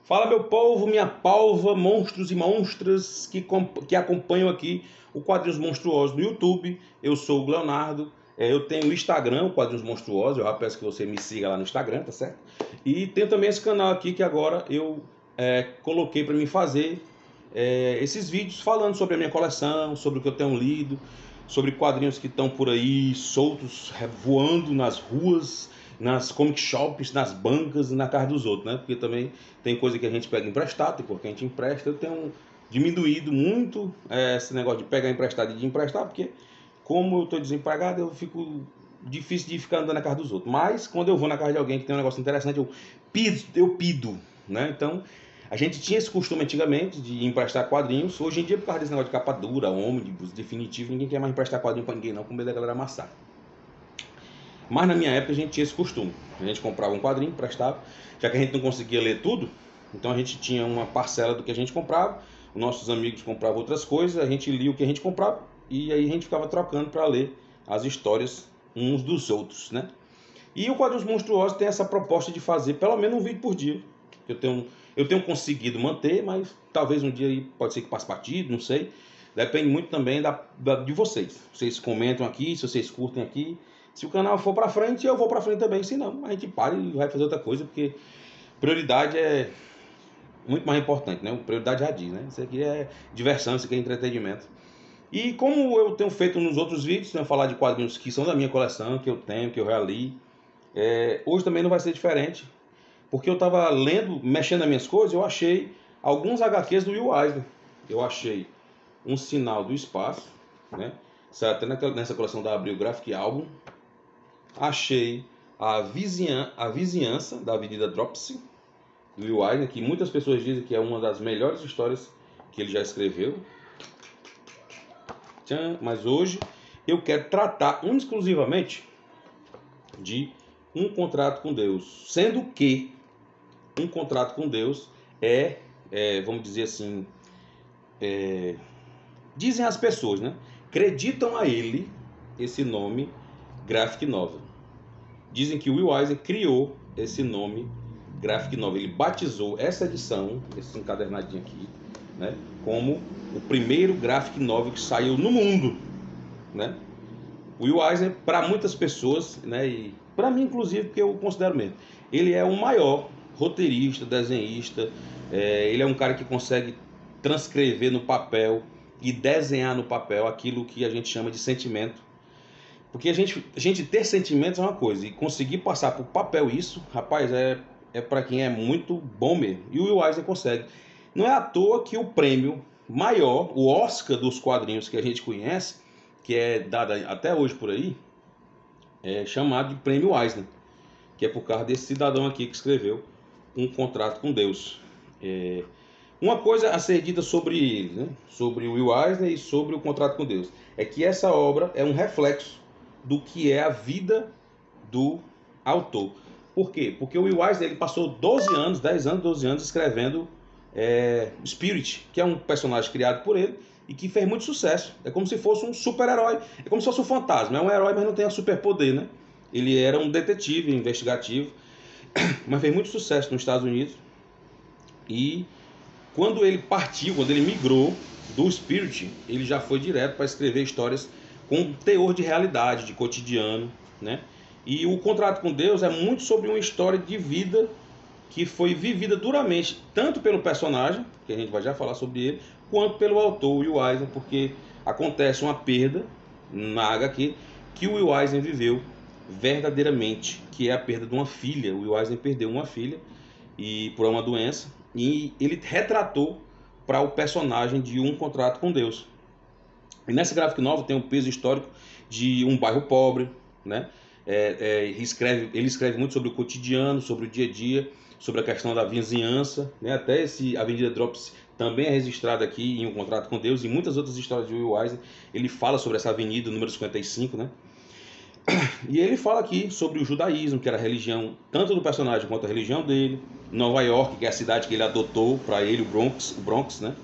Fala, meu povo, minha palva, monstros e monstras que acompanham aqui o Quadrinhos Monstruosos no YouTube. Eu sou o Leonardo, eu tenho o Instagram, o Quadrinhos Monstruosos, eu já peço que você me siga lá no Instagram, tá certo? E tenho também esse canal aqui que agora eu coloquei para mim fazer esses vídeos falando sobre a minha coleção, sobre o que eu tenho lido, sobre quadrinhos que estão por aí soltos, voando nas ruas, nas comic shops, nas bancas e na casa dos outros, né? Porque também tem coisa que a gente pega emprestado, tem coisa que a gente empresta. Eu tenho diminuído muito esse negócio de pegar emprestado e de emprestar, porque como eu estou desempregado, eu fico difícil de ficar andando na casa dos outros. Mas quando eu vou na casa de alguém que tem um negócio interessante, eu pido, né? Então, a gente tinha esse costume antigamente de emprestar quadrinhos. Hoje em dia, por causa desse negócio de capa dura, ônibus, definitivo, ninguém quer mais emprestar quadrinho pra ninguém não, com medo da galera amassar. Mas na minha época a gente tinha esse costume. A gente comprava um quadrinho, emprestava. Já que a gente não conseguia ler tudo, então a gente tinha uma parcela do que a gente comprava. Os nossos amigos compravam outras coisas, a gente lia o que a gente comprava e aí a gente ficava trocando para ler as histórias uns dos outros, né? E o Quadrinhos Monstruosos tem essa proposta de fazer pelo menos um vídeo por dia. Eu tenho conseguido manter, mas talvez um dia aí pode ser que passe batido, não sei. Depende muito também de vocês. Vocês comentam aqui, se vocês curtem aqui. Se o canal for para frente, eu vou para frente também. Se não, a gente para e vai fazer outra coisa, porque prioridade é muito mais importante, né? Prioridade já diz, né? Isso aqui é diversão, isso aqui é entretenimento. E como eu tenho feito nos outros vídeos, tenho falado de quadrinhos que são da minha coleção, que eu tenho, que eu já li. Hoje também não vai ser diferente, porque eu estava lendo, mexendo nas minhas coisas, eu achei alguns HQs do Will Eisner. Eu achei Um Sinal do Espaço, né? Saiu até nessa coleção da Abril Graphic Album. Achei a Vizinhança da Avenida Dropsy, do Will Eisner, que muitas pessoas dizem que é uma das melhores histórias que ele já escreveu. Mas hoje eu quero tratar exclusivamente de Um Contrato com Deus, sendo que Um Contrato com Deus vamos dizer assim, dizem as pessoas, né? Acreditam a ele esse nome graphic novel. Dizem que o Will Eisner criou esse nome graphic novel. Ele batizou essa edição, esse encadernadinho aqui, né, como o primeiro graphic novel que saiu no mundo, né? O Will Eisner, para muitas pessoas, né, e para mim inclusive, porque eu considero mesmo, ele é o maior roteirista, desenhista. Ele é um cara que consegue transcrever no papel e desenhar no papel aquilo que a gente chama de sentimento. Porque a gente ter sentimentos é uma coisa, e conseguir passar por papel isso, rapaz, é para quem é muito bom mesmo. E o Will Eisner consegue. Não é à toa que o prêmio maior, o Oscar dos quadrinhos que a gente conhece, que é dado até hoje por aí, é chamado de Prêmio Eisner, que é por causa desse cidadão aqui que escreveu Um Contrato com Deus. Uma coisa a ser dita sobre ele, né, sobre o Will Eisner e sobre o Contrato com Deus, é que essa obra é um reflexo do que é a vida do autor. Por quê? Porque o Will Eisner, ele passou 12 anos, 10 anos, 12 anos escrevendo Spirit, que é um personagem criado por ele e que fez muito sucesso. É como se fosse um super-herói, é como se fosse um fantasma, é um herói, mas não tem superpoder, né? Ele era um detetive investigativo, mas fez muito sucesso nos Estados Unidos. E quando ele partiu, quando ele migrou do Spirit, ele já foi direto para escrever histórias com teor de realidade, de cotidiano, né? E o Contrato com Deus é muito sobre uma história de vida que foi vivida duramente, tanto pelo personagem, que a gente vai já falar sobre ele, quanto pelo autor, Will Eisner, porque acontece uma perda na HQ que o Will Eisner viveu verdadeiramente, que é a perda de uma filha. O Will Eisner perdeu uma filha e por uma doença, e ele retratou para o personagem de Um Contrato com Deus. E nessa graphic novel tem um peso histórico de um bairro pobre, né? Ele escreve muito sobre o cotidiano, sobre o dia a dia, sobre a questão da vizinhança, né? Até esse Avenida Drops também é registrado aqui em Um Contrato com Deus, e muitas outras histórias de Will Eisner. Ele fala sobre essa avenida, número 55, né? E ele fala aqui sobre o judaísmo, que era a religião tanto do personagem quanto a religião dele. Nova York, que é a cidade que ele adotou para ele, o Bronx, né?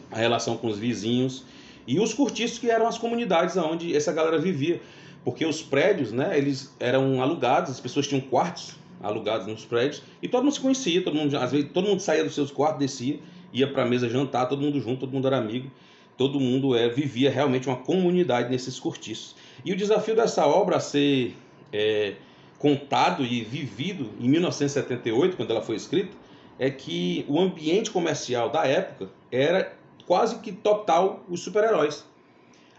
A relação com os vizinhos e os cortiços, que eram as comunidades onde essa galera vivia, porque os prédios, né, eles eram alugados, as pessoas tinham quartos alugados nos prédios, e todo mundo se conhecia, todo mundo, às vezes todo mundo saía dos seus quartos, descia, ia para a mesa jantar, todo mundo junto, todo mundo era amigo, todo mundo vivia realmente uma comunidade nesses cortiços. E o desafio dessa obra a ser contado e vivido em 1978, quando ela foi escrita, é que o ambiente comercial da época era quase que total os super-heróis.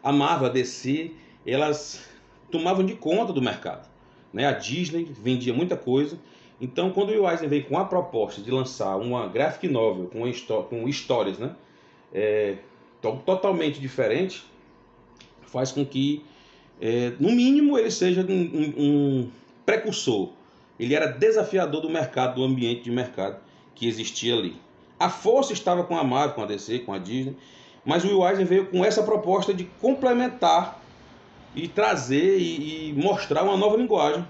A Marvel, a DC, elas tomavam de conta do mercado, né? A Disney vendia muita coisa. Então, quando o Will Eisner veio com a proposta de lançar uma graphic novel com histórias, né? Totalmente diferente, faz com que, no mínimo, ele seja um precursor. Ele era desafiador do mercado, do ambiente de mercado que existia ali. A força estava com a Marvel, com a DC, com a Disney, mas o Will Eisner veio com essa proposta de complementar e trazer e mostrar uma nova linguagem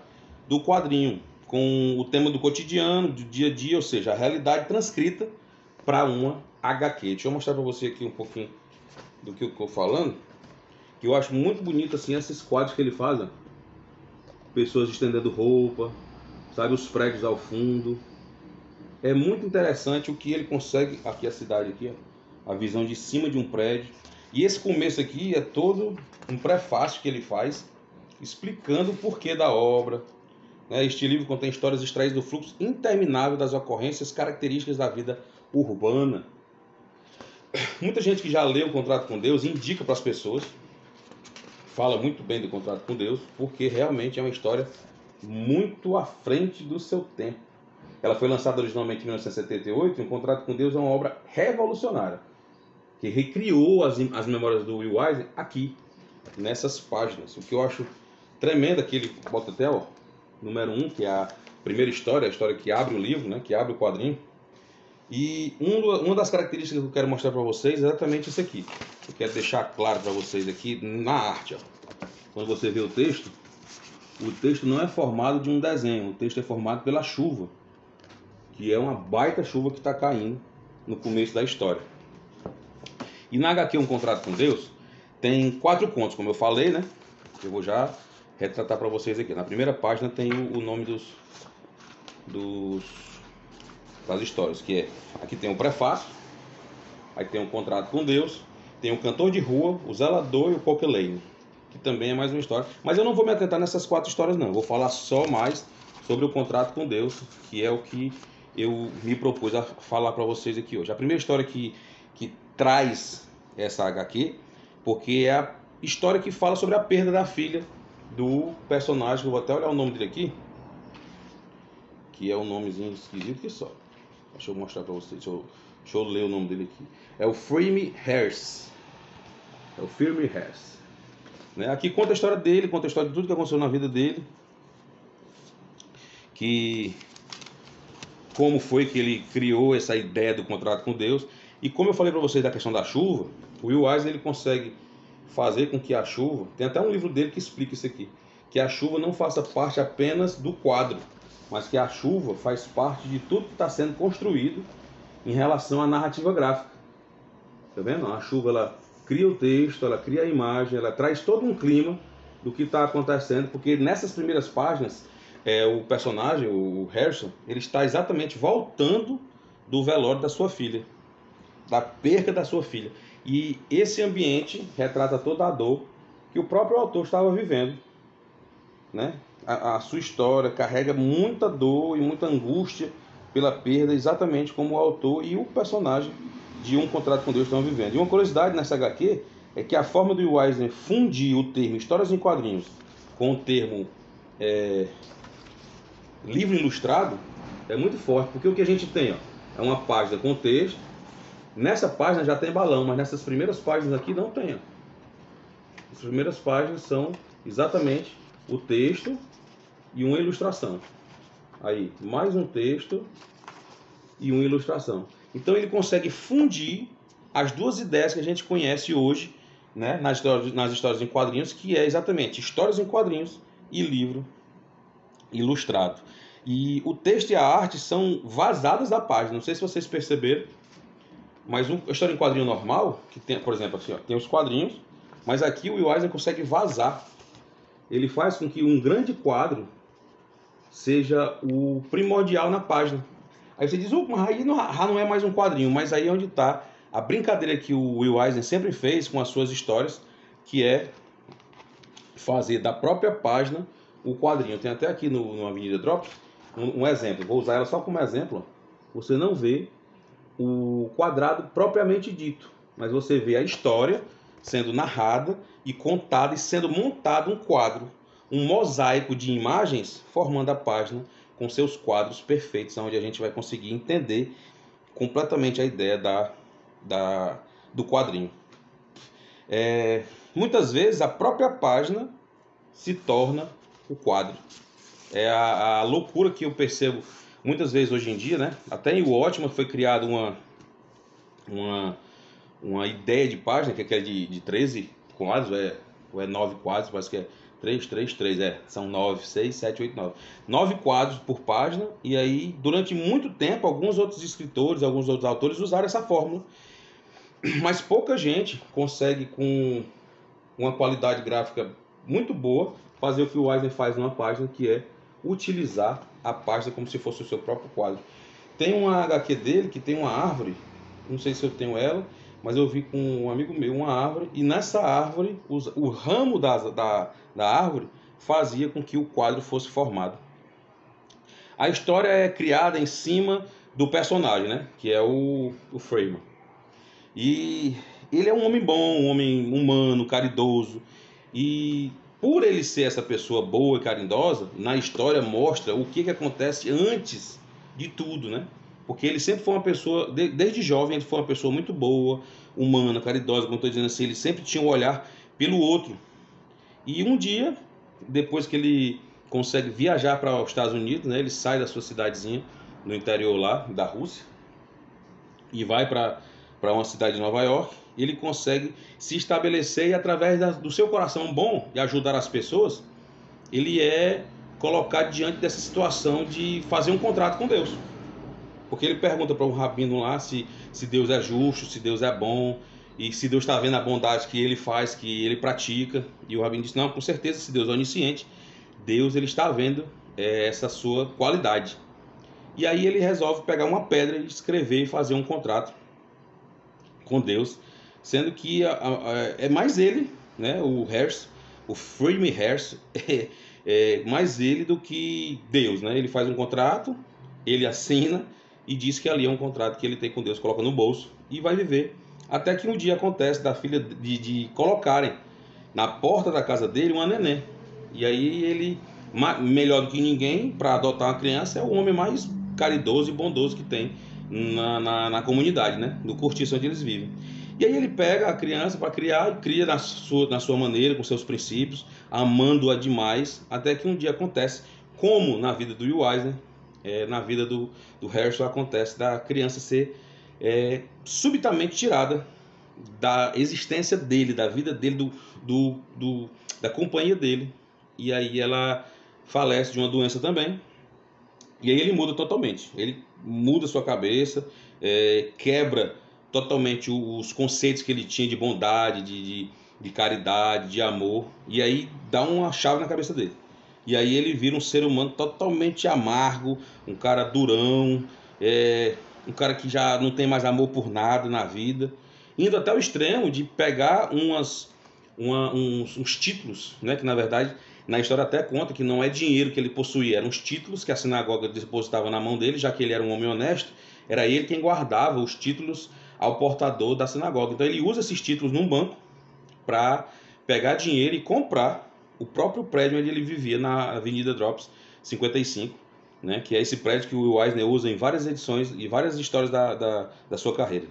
do quadrinho, com o tema do cotidiano, do dia a dia, ou seja, a realidade transcrita para uma HQ. Deixa eu mostrar para você aqui um pouquinho do que eu estou falando, que eu acho muito bonito assim, esses quadros que ele faz, ó. Pessoas estendendo roupa, sabe, os prédios ao fundo. É muito interessante o que ele consegue, aqui a cidade aqui, ó, a visão de cima de um prédio. E esse começo aqui é todo um prefácio que ele faz, explicando o porquê da obra. Este livro contém histórias extraídas do fluxo interminável das ocorrências características da vida urbana. Muita gente que já leu o Contrato com Deus indica para as pessoas, fala muito bem do Contrato com Deus, porque realmente é uma história muito à frente do seu tempo. Ela foi lançada originalmente em 1978 e o Contrato com Deus é uma obra revolucionária, que recriou as memórias do Will Eisner aqui, nessas páginas. O que eu acho tremendo é que ele bota até, ó, número 1, que é a primeira história, a história que abre o livro, né, que abre o quadrinho. E uma das características que eu quero mostrar para vocês é exatamente isso aqui. Eu quero deixar claro para vocês aqui na arte. Ó. Quando você vê o texto não é formado de um desenho, o texto é formado pela chuva, que é uma baita chuva que está caindo no começo da história. E na HQ Um Contrato com Deus, tem 4 contos, como eu falei, né? Eu vou já retratar para vocês aqui. Na primeira página tem o nome das histórias, que é, aqui tem o prefácio, aí tem o Contrato com Deus, tem o Cantor de Rua, o Zelador e o Coquelane, que também é mais uma história. Mas eu não vou me atentar nessas 4 histórias não, eu vou falar só mais sobre o Contrato com Deus, que é o que eu me propus a falar para vocês aqui hoje. A primeira história que traz essa HQ, porque é a história que fala sobre a perda da filha do personagem, eu vou até olhar o nome dele aqui, que é um nomezinho esquisito que só. Deixa eu mostrar para vocês, deixa eu ler o nome dele aqui. É o Firme Harris. É o Firme Harris. Né? Aqui conta a história dele, conta a história de tudo que aconteceu na vida dele, como foi que ele criou essa ideia do contrato com Deus. E como eu falei para vocês da questão da chuva, o Will Eisner ele consegue fazer com que a chuva, tem até um livro dele que explica isso aqui, que a chuva não faça parte apenas do quadro, mas que a chuva faz parte de tudo que está sendo construído em relação à narrativa gráfica. Tá vendo? A chuva ela cria o texto, ela cria a imagem, ela traz todo um clima do que está acontecendo, porque nessas primeiras páginas o personagem, o Harrison, ele está exatamente voltando do velório da sua filha, da perca da sua filha. E esse ambiente retrata toda a dor que o próprio autor estava vivendo, né? A sua história carrega muita dor e muita angústia pela perda, exatamente como o autor e o personagem de Um Contrato com Deus estão vivendo. E uma curiosidade nessa HQ é que a forma do Will Eisner fundir o termo histórias em quadrinhos com o termo livro ilustrado é muito forte, porque o que a gente tem, ó, é uma página com texto. Nessa página já tem balão, mas nessas primeiras páginas aqui não tem. Ó. As primeiras páginas são exatamente o texto e uma ilustração. Aí, mais um texto e uma ilustração. Então ele consegue fundir as duas ideias que a gente conhece hoje, né, nas histórias em quadrinhos, que é exatamente histórias em quadrinhos e livro ilustrado. E o texto e a arte são vazadas da página. Não sei se vocês perceberam, mas uma história em quadrinho normal, que tem, por exemplo, assim, ó, tem os quadrinhos, mas aqui o Will Eisner consegue vazar. Ele faz com que um grande quadro seja o primordial na página. Aí você diz, mas aí não é mais um quadrinho, mas aí é onde está a brincadeira que o Will Eisner sempre fez com as suas histórias, que é fazer da própria página o quadrinho. Tem até aqui no Avenida Drops um exemplo, vou usar ela só como exemplo. Você não vê o quadrado propriamente dito, mas você vê a história sendo narrada e contada e sendo montado um quadro, um mosaico de imagens formando a página com seus quadros perfeitos, onde a gente vai conseguir entender completamente a ideia do quadrinho. Muitas vezes a própria página se torna o quadro. É a loucura que eu percebo muitas vezes hoje em dia, né? Até em Watchmen foi criada uma ideia de página, que é aquela de 13 quadros, ou é 9 quadros, parece que é 3, 3, 3, são 9, 6, 7, 8, 9. 9 quadros por página, e aí, durante muito tempo, alguns outros escritores, alguns outros autores usaram essa fórmula, mas pouca gente consegue, com uma qualidade gráfica muito boa, fazer o que o Eisner faz numa página, que é utilizar a página como se fosse o seu próprio quadro. Tem uma HQ dele que tem uma árvore, não sei se eu tenho ela, mas eu vi com um amigo meu uma árvore, e nessa árvore, o ramo da árvore fazia com que o quadro fosse formado. A história é criada em cima do personagem, né? Que é o Freeman. E ele é um homem bom, um homem humano, caridoso. E por ele ser essa pessoa boa e caridosa, na história mostra o que acontece antes de tudo, né? Porque ele sempre foi uma pessoa, desde jovem, ele foi uma pessoa muito boa, humana, caridosa, como eu estou dizendo assim, ele sempre tinha um olhar pelo outro. E um dia, depois que ele consegue viajar para os Estados Unidos, né? Ele sai da sua cidadezinha no interior lá da Rússia e vai para uma cidade de Nova York. Ele consegue se estabelecer e, através do seu coração bom e ajudar as pessoas, ele é colocado diante dessa situação de fazer um contrato com Deus. Porque ele pergunta para um rabino lá se Deus é justo, se Deus é bom, e se Deus está vendo a bondade que ele faz, que ele pratica. E o rabino diz, não, com certeza, se Deus é onisciente, Deus ele está vendo essa sua qualidade. E aí ele resolve pegar uma pedra e escrever e fazer um contrato com Deus, sendo que é mais ele, né, o Harris, o Freeman Harris, mais ele do que Deus, né? Ele faz um contrato, ele assina e diz que ali é um contrato que ele tem com Deus, coloca no bolso e vai viver. Até que um dia acontece da filha de colocarem na porta da casa dele uma neném. E aí ele, melhor do que ninguém, para adotar uma criança, é o homem mais caridoso e bondoso que tem na comunidade, né? No cortiço onde eles vivem. E aí ele pega a criança para criar e cria na sua maneira, com seus princípios, amando-a demais, até que um dia acontece, como na vida do Will Eisner, na vida do Harrison acontece, da criança ser subitamente tirada da existência dele, da vida dele, da companhia dele. E aí ela falece de uma doença também. E aí ele muda totalmente. Ele muda sua cabeça, quebra totalmente os conceitos que ele tinha de bondade, de caridade, de amor. E aí dá uma chave na cabeça dele. E aí ele vira um ser humano totalmente amargo, um cara durão, um cara que já não tem mais amor por nada na vida. Indo até o extremo de pegar uns títulos, né, que na verdade na história até conta que não é dinheiro que ele possuía, eram os títulos que a sinagoga depositava na mão dele, já que ele era um homem honesto, era ele quem guardava os títulos ao portador da sinagoga. Então ele usa esses títulos num banco para pegar dinheiro e comprar o próprio prédio onde ele vivia, na Avenida Drops 55, né, que é esse prédio que o Eisner usa em várias edições e várias histórias da sua carreira.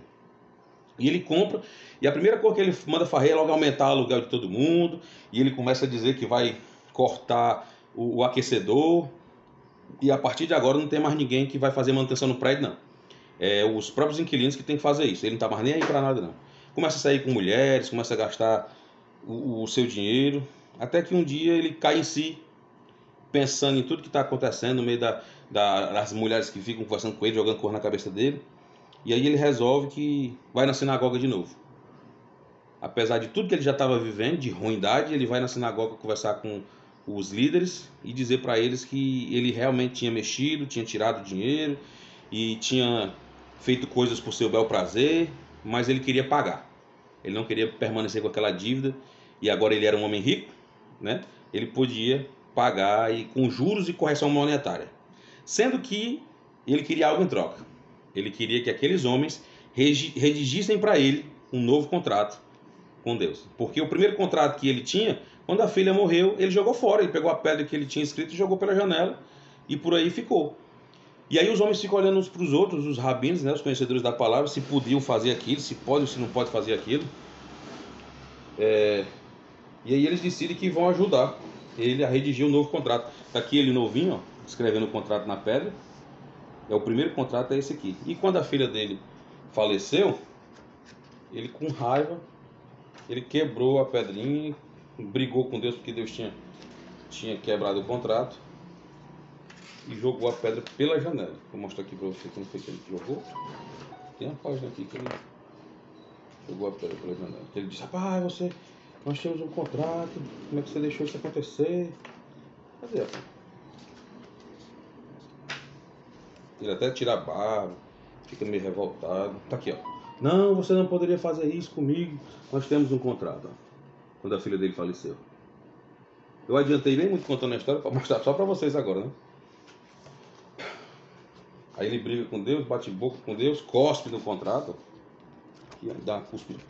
E ele compra, e a primeira coisa que ele manda fazer é logo aumentar o aluguel de todo mundo, e ele começa a dizer que vai cortar o aquecedor, e a partir de agora não tem mais ninguém que vai fazer manutenção no prédio, não. É os próprios inquilinos que tem que fazer isso, ele não está mais nem aí para nada, não. Começa a sair com mulheres, começa a gastar o seu dinheiro, até que um dia ele cai em si, pensando em tudo que está acontecendo, no meio das mulheres que ficam conversando com ele, jogando cor na cabeça dele. E aí ele resolve que vai na sinagoga de novo. Apesar de tudo que ele já estava vivendo, de ruindade, ele vai na sinagoga conversar com os líderes e dizer para eles que ele realmente tinha mexido, tinha tirado dinheiro e tinha feito coisas por seu bel prazer, mas ele queria pagar. Ele não queria permanecer com aquela dívida e agora ele era um homem rico, né? Ele podia pagar e com juros e correção monetária. Sendo que ele queria algo em troca. Ele queria que aqueles homens redigissem para ele um novo contrato com Deus. Porque o primeiro contrato que ele tinha, quando a filha morreu, ele jogou fora. Ele pegou a pedra que ele tinha escrito e jogou pela janela. E por aí ficou. E aí os homens ficam olhando uns para os outros, os rabinos, né, os conhecedores da palavra, se podiam fazer aquilo, se pode ou se não pode fazer aquilo. E aí eles decidem que vão ajudar ele a redigir um novo contrato. Está aqui ele novinho, ó, escrevendo o contrato na pedra. O primeiro contrato é esse aqui. E quando a filha dele faleceu, ele com raiva, ele quebrou a pedrinha, brigou com Deus porque Deus tinha quebrado o contrato e jogou a pedra pela janela. Vou mostrar aqui para você como foi que ele jogou. Tem a página aqui que ele jogou a pedra pela janela. Ele disse: rapaz, nós temos um contrato, como é que você deixou isso acontecer? Cadê, rapaz? Ele até tira a barba, fica meio revoltado. Tá aqui, ó. Não, você não poderia fazer isso comigo. Nós temos um contrato, ó, quando a filha dele faleceu. Eu adiantei bem muito contando a história para mostrar só para vocês agora, né? Aí ele briga com Deus, bate boca com Deus, cospe no contrato, e dá uma cuspida.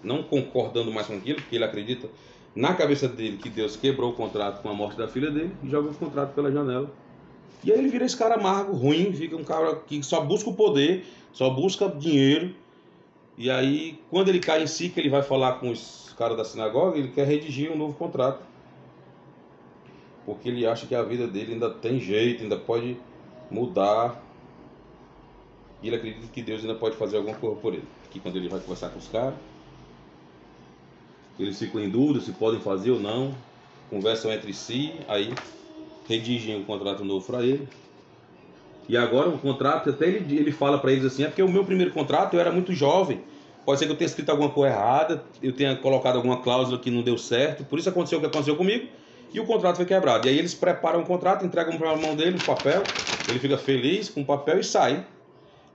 Não concordando mais com aquilo, porque ele acredita na cabeça dele que Deus quebrou o contrato com a morte da filha dele e joga o contrato pela janela. E aí ele vira esse cara amargo, ruim, fica um cara que só busca o poder, só busca dinheiro. E aí, quando ele cai em si, que ele vai falar com os caras da sinagoga, ele quer redigir um novo contrato. Porque ele acha que a vida dele ainda tem jeito, ainda pode mudar. E ele acredita que Deus ainda pode fazer alguma coisa por ele. Que quando ele vai conversar com os caras, eles ficam em dúvida se podem fazer ou não, conversam entre si, aí redigem um contrato novo para ele. E agora o contrato, até ele fala para eles assim: é porque o meu primeiro contrato eu era muito jovem, pode ser que eu tenha escrito alguma coisa errada, eu tenha colocado alguma cláusula que não deu certo, por isso aconteceu o que aconteceu comigo, e o contrato foi quebrado. E aí eles preparam o contrato, entregam para a mão dele o papel, ele fica feliz com o papel e sai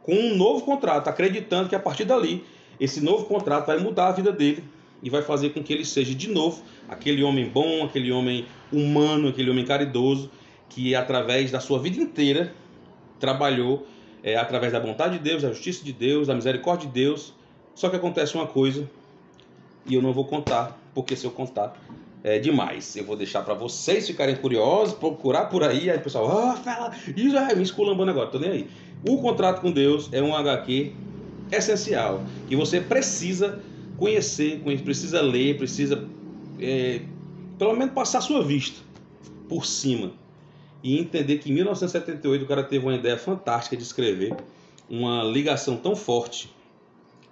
com um novo contrato, acreditando que a partir dali, esse novo contrato vai mudar a vida dele e vai fazer com que ele seja de novo aquele homem bom, aquele homem humano, aquele homem caridoso, que através da sua vida inteira trabalhou através da vontade de Deus, da justiça de Deus, da misericórdia de Deus. Só que acontece uma coisa, e eu não vou contar, porque se eu contar é demais. Eu vou deixar para vocês ficarem curiosos, procurar por aí o pessoal, fala, isso me esculambando agora, tô nem aí. O contrato com Deus é um HQ essencial, que você precisa conhecer, precisa ler, precisa pelo menos passar a sua vista por cima e entender que em 1978 o cara teve uma ideia fantástica de escrever uma ligação tão forte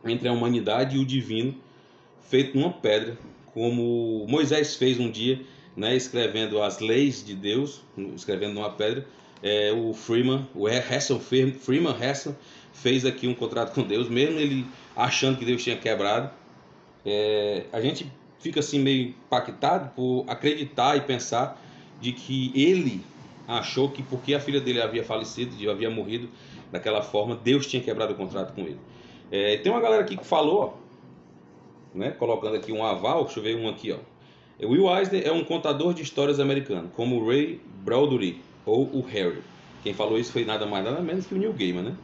entre a humanidade e o divino, feito numa pedra, como Moisés fez um dia, né, escrevendo as leis de Deus, escrevendo numa pedra. O Freeman Hasseltine fez aqui um contrato com Deus, mesmo ele achando que Deus tinha quebrado. A gente fica assim meio impactado por acreditar e pensar de que ele achou que porque a filha dele havia falecido, havia morrido daquela forma, Deus tinha quebrado o contrato com ele. Tem uma galera aqui que falou, né, colocando aqui um aval, deixa eu ver um aqui, ó. Will Eisner é um contador de histórias americano, como o Ray Bradbury ou o Harry. Quem falou isso foi nada mais nada menos que o Neil Gaiman, né?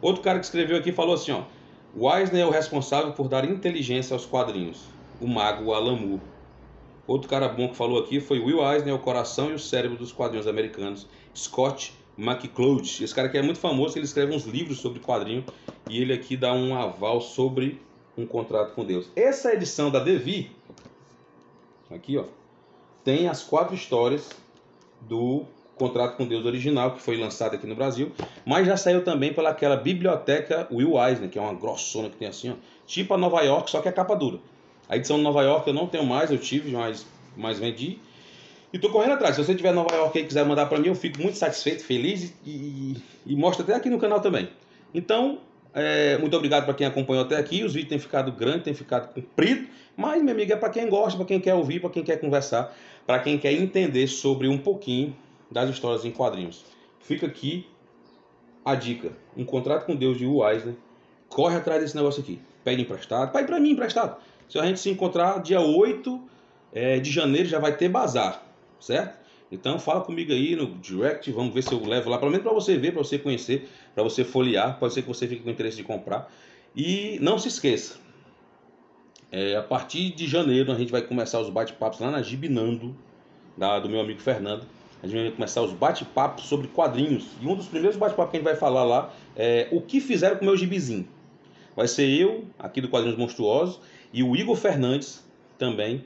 Outro cara que escreveu aqui falou assim, ó: o Eisner é o responsável por dar inteligência aos quadrinhos, o mago Alan Moore. Outro cara bom que falou aqui foi Will Eisner, o coração e o cérebro dos quadrinhos americanos, Scott McCloud. Esse cara aqui é muito famoso, ele escreve uns livros sobre quadrinho e ele aqui dá um aval sobre um contrato com Deus. Essa edição da Devi, aqui ó, tem as 4 histórias do contrato com Deus original, que foi lançado aqui no Brasil, mas já saiu também pelaquela biblioteca Will Eisner, que é uma grossona que tem assim, ó, tipo a Nova York, só que é capa dura. A edição de Nova York eu não tenho mais, eu tive, mas vendi. E tô correndo atrás. Se você tiver Nova York e quiser mandar para mim, eu fico muito satisfeito, feliz e mostro até aqui no canal também. Então, Muito obrigado para quem acompanhou até aqui. Os vídeos têm ficado grandes, têm ficado comprido, mas, meu amigo, é para quem gosta, para quem quer ouvir, para quem quer conversar, para quem quer entender sobre um pouquinho das histórias em quadrinhos. Fica aqui a dica: Um Contrato com Deus de Will Eisner. Corre atrás desse negócio aqui. Pede emprestado. Pede para mim emprestado. Se a gente se encontrar dia 8 de janeiro, já vai ter bazar, certo? Então fala comigo aí no direct, vamos ver se eu levo lá, pelo menos para você ver, para você conhecer, para você folhear. Pode ser que você fique com interesse de comprar. E não se esqueça, a partir de janeiro a gente vai começar os bate-papos lá na Gibinando, do meu amigo Fernando. A gente vai começar os bate-papos sobre quadrinhos. E um dos primeiros bate-papos que a gente vai falar lá é o que fizeram com o meu gibizinho. Vai ser eu, aqui do Quadrinhos Monstruosos, e o Igor Fernandes também.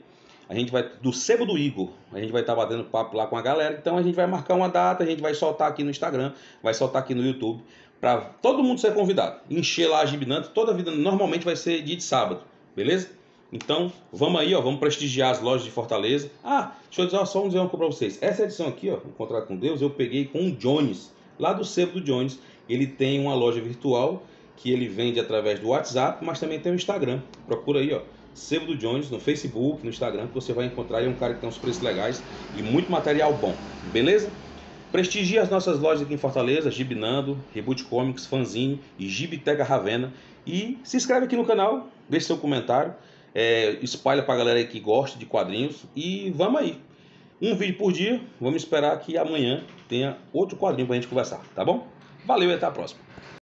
A gente vai, do Sebo do Igor, a gente vai estar batendo papo lá com a galera. Então a gente vai marcar uma data, a gente vai soltar aqui no Instagram, vai soltar aqui no YouTube, para todo mundo ser convidado. Encher lá a Gibinante, toda a vida normalmente vai ser dia de sábado, beleza? Então vamos aí, ó, vamos prestigiar as lojas de Fortaleza. Deixa eu dizer só uma coisa para vocês. Essa edição aqui, ó, O Contrato com Deus, eu peguei com o Jones, lá do Sebo do Jones. Ele tem uma loja virtual que ele vende através do WhatsApp, mas também tem o Instagram. Procura aí, ó, Sebo do Jones, no Facebook, no Instagram, que você vai encontrar. Ele é um cara que tem uns preços legais e muito material bom, beleza? Prestigie as nossas lojas aqui em Fortaleza: Gibinando, Reboot Comics, Fanzine e Gibiteca Ravena. E se inscreve aqui no canal, deixe seu comentário, espalha pra galera aí que gosta de quadrinhos. E vamos aí, um vídeo por dia. Vamos esperar que amanhã tenha outro quadrinho pra gente conversar, tá bom? Valeu e até a próxima.